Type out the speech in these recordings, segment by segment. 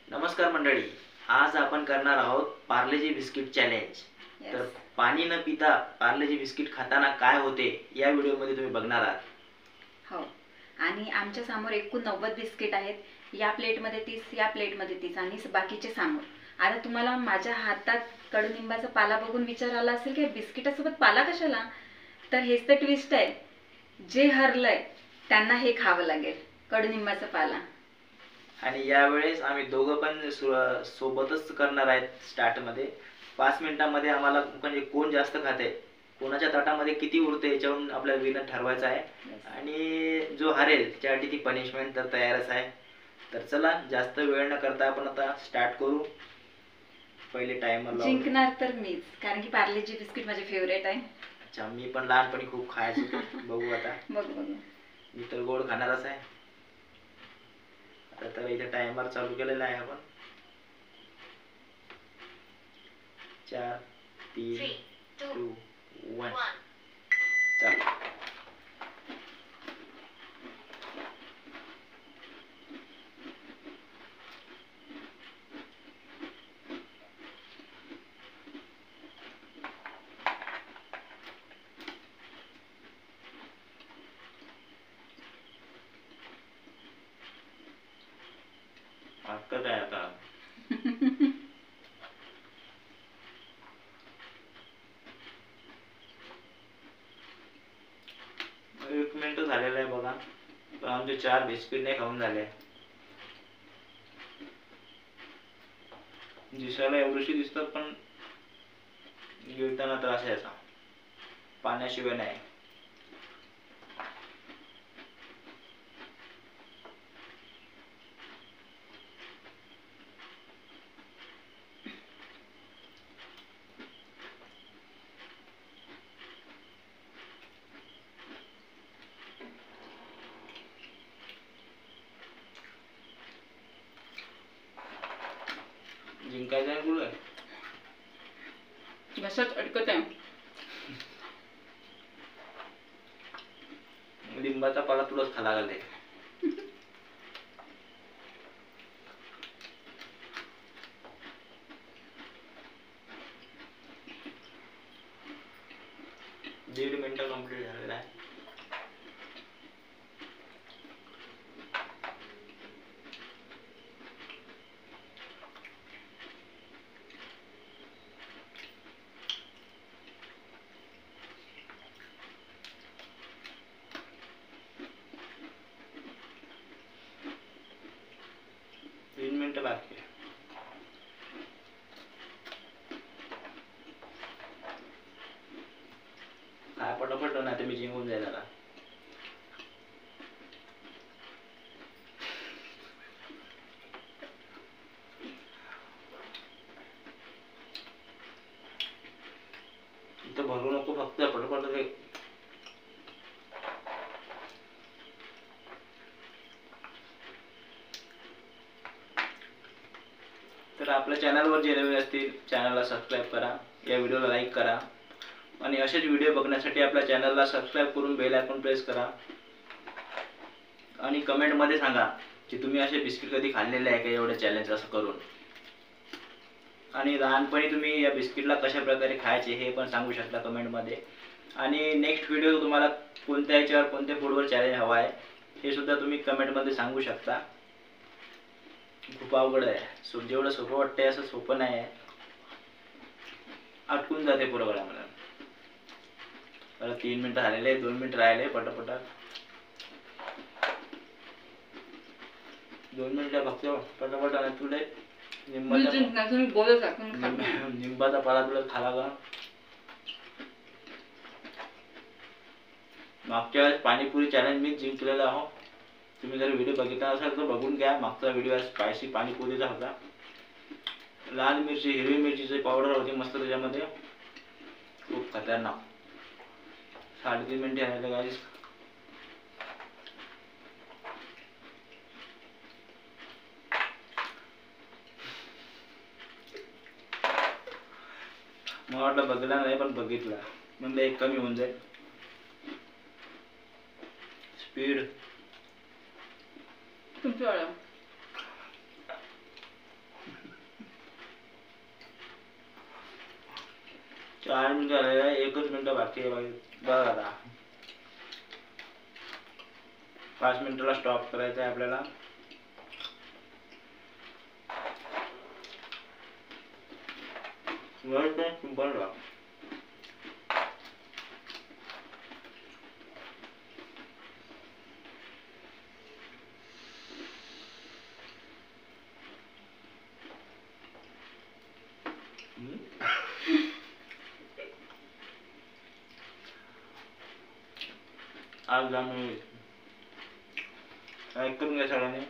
नमस्कार मंडळी, आज आपण करणार आहोत पार्लेजी बिस्किट चॅलेंज। तर पाणी न पिता पार्लेजी बिस्किट खाताना काय होते या व्हिडिओमध्ये तुम्ही बघणार आहात। हो, आणि आमच्या समोर एकूण 90 बिस्किट आहेत। या प्लेटमध्ये 30, या प्लेटमध्ये 30 आणि बाकीचे समोर। आता तुम्हाला माझ्या हातात कडुनिंबाचा पाला बघून विचार आला असेल की बिस्किटासोबत पाला कशाला? तर हेच तर ट्विस्ट आहे। जे हरलंय त्यांना हे खावं लागेल, कडुनिंबाचा पाला। आणि यावेळेस आम्ही दोघं पण सोबतच करणार आहेत। स्टार्ट मध्ये 5 मिनिटांमध्ये आम्हाला म्हणजे कोण जास्त खाते, कोणाच्या ताटामध्ये किती उरते याच्यावरून आपल्याला विनर ठरवायचा आहे। आणि जो हरेल त्यासाठी ती पनिशमेंट तर तयारच आहे। तर चला जास्त वेळ न करता आपण आता स्टार्ट करू। पहिले टाइमर लावू। जिंकणार तर मीच, कारण की पार्लेजी बिस्किट माझे फेवरेट आहे। अच्छा, मी पण लहानपणी खूप खायचो। बघू आता। बघू मी तर गोड खाणारच आहे। आता तर इथे टाइमर चालू केलेला आहे आपण। 4 3 2 1 चालू। आपका काय आता? एक मिनिट झालेलं आहे बघा, पण आमचे 4 बिस्किट नाही खाऊन झाले। दिसायला एवढीशी दिसतात पण गिळताना त्रास यायचा, पाण्याशिवाय नाही। जिंकायचं आहे कुठं? घशात अडकत आहे। लिंबाचा पाला तुलाच खाला लागले। दीड मिनिट कंप्लीट झालेला आहे। बाकी काय पटापट ना, ते मी जिंकून जाईल आता। इथं भरू नको, फक्त पटापट ते। तर आपल्या चॅनलवर जे नवीन असतील चॅनलला सबस्क्राइब करा, या व्हिडिओला लाईक करा आणि असेच व्हिडिओ बघण्यासाठी आपल्या चॅनलला सबस्क्राइब करून बेल आयकॉन प्रेस करा। आणि कमेंटमध्ये सांगा की तुम्ही असे बिस्किट कधी खाल्लेले आहे का एवढे चॅलेंज असं करून। आणि लहानपणी तुम्ही या बिस्किटला कशा प्रकारे खायचे हे पण सांगू शकता कमेंटमध्ये। आणि नेक्स्ट व्हिडिओ तुम्हाला कोणत्या याच्यावर कोणत्या फूडवर चॅलेंज हवा आहे हे सुद्धा तुम्ही कमेंटमध्ये सांगू शकता। खूप अवघड आहे, जेवढं सोपं वाटतंय असं सोपं नाही आहे, अटकून जाते पुरं गळ्यामध्ये। मला 3 मिनिटं झालेले, 2 मिनिट राहिले, पटापटा 2 मिनिटं फक्त पटापट। आणि तुला निंबाचा पाला तुला खाला का? मागच्या वेळेस पाणीपुरी चॅलेंज मी जिंकलेला आहो। तुम्ही जर व्हिडिओ बघितला असाल तर बघून घ्या। मागचा व्हिडिओ स्पायसी पाणीपुरीचा होता। लाल मिरची, हिरवी मिरचीची पावडर होती मस्त त्याच्यामध्ये, खूप खतरनाक। 3.5 मिनिटे झाले गाईस। मला वाटलं बघला नाही, पण बघितला म्हणजे एक कमी होऊन जाईल स्पीड तुमची. टाइम झालेला आहे, 1च मिनिटं बाकी आहे बाई. बघा आता 5 मिनिटाला स्टॉप करायचा आहे आपल्याला. सिंपल. आज आम्ही ऐकून घ्या सगळ्यांनी.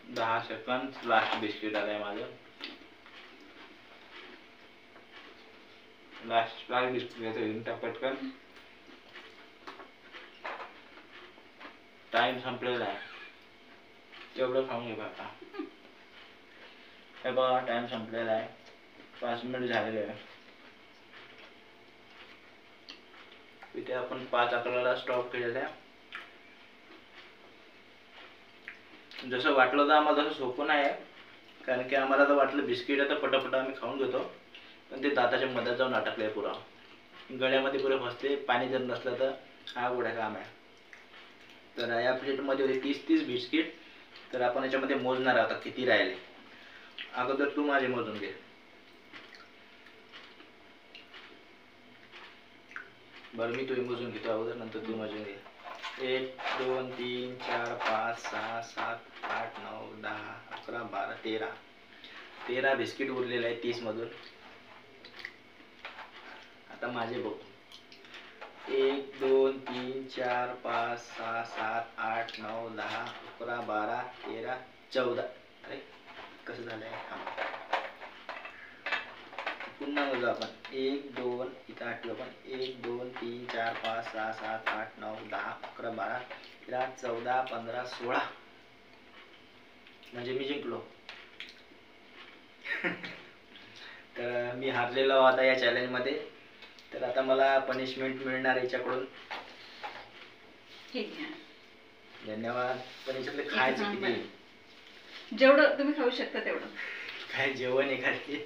दहा सेकंद लास्ट बिस्किट आलंय माझं. लास्ट बिस्किट घेतो इंटा पटकन. टाइम संपलेला आहे, तेवढं खाऊन घे आता. हे बघा टाइम संपलेला आहे, 5 मिनिट झालेले आहे. इथे आपण 5:11ला स्टॉप केलेला आहे. जसं वाटलं तर आम्हाला तसं सोपं नाही आहे, कारण की आम्हाला तर वाटलं बिस्किट आहे तर पटापट आम्ही खाऊन घेतो, पण ते दाताच्या मधात जाऊन अटकले, पुरा गळ्यामध्ये पुरे फसते. पाणी जर नसलं तर हा गोड्या काम आहे. तर या प्लेटमध्ये होते 30 बिस्किट. तर आपण याच्यामध्ये मोजणार आहोत किती राहिले. अगोदर तू माझे मोजून घे. बरं मी तुझे मोजून घेतो अगोदर, नंतर तू मोजून घे. 1 2 3 4 5 6 7 8 9 10 11 12 13 बिस्किट उरलेले आहे 30 मधून. आता माझे बघ. 1 2 3 4 5 6 7 8 9 10 11 12 13 14. अरे कसं झालंय, पुन्हा मोजू आपण. 1 2 इथं आठवू आपण. 1 2 3 4 5 6 7 8 9 10 11 12 13 14 15 16. म्हणजे मी जिंकलो. तर मी हारलेलो आता या चॅलेंज मध्ये. तर आता मला पनिशमेंट मिळणार याच्याकडून. धन्यवाद. पण याच्यातले खायचं किती? जेवढं तुम्ही खाऊ शकता तेवढं. काय जेवण एखादी.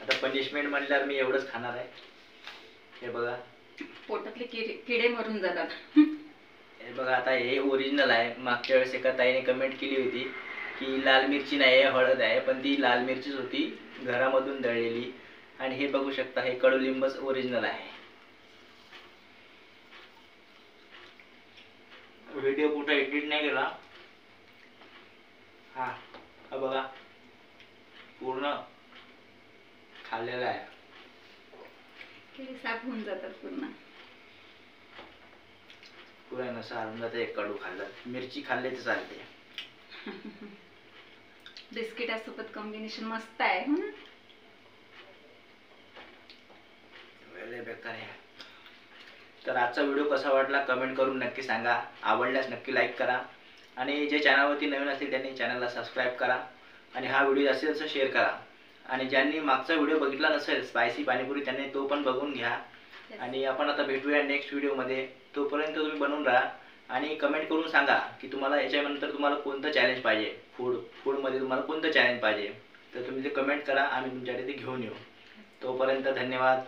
आता पनिशमेंट म्हणल्यावर मी एवढंच खाणार आहे. हे बघा पोटातले किडे मरून जातात. हे बघा आता हे ओरिजिनल आहे. मागच्या वेळेस एका ताईने कमेंट केली होती की लाल मिरची नाही आहे, हळद आहे, पण ती लाल मिरचीच होती घरामधून दळलेली. आणि हे बघू शकता, हे कडुलिंबच ओरिजिनल आहे. व्हिडिओ कुठं एडिट नाही केला. हा बघा पूर्ण खाल्लेला आहे. साफ होऊन जातात पूर्ण. पुरा नसा हरून जाते. कडू खाल्लं, मिरची खाल्ली तर चालते. बिस्किटासोबत कॉम्बिनेशन मस्त आहे हो ना. वेळ बेकार आहे. तर आजचा व्हिडिओ कसा वाटला कमेंट करून नक्की सांगा. आवडल्यास नक्की लाईक करा. आणि जे चॅनलवरती नवीन असतील त्यांनी चॅनलला सबस्क्राईब करा. आणि हा व्हिडिओ जास्तीत जास्त शेअर करा. आणि ज्यांनी मागचा व्हिडिओ बघितला नसेल स्पायसी पाणीपुरी, त्यांनी तो पण बघून घ्या. आणि आपण आता भेटूया नेक्स्ट व्हिडिओमध्ये. तोपर्यंत तुम्ही बनवून राहा आणि कमेंट करून सांगा की तुम्हाला याच्यानंतर तुम्हाला कोणतं चॅलेंज पाहिजे. फूडमध्ये तुम्हाला कोणतं चॅलेंज पाहिजे. तर तुम्ही ते कमेंट करा, आम्ही तुमच्याकडे ते घेऊन येऊ. तोपर्यंत धन्यवाद.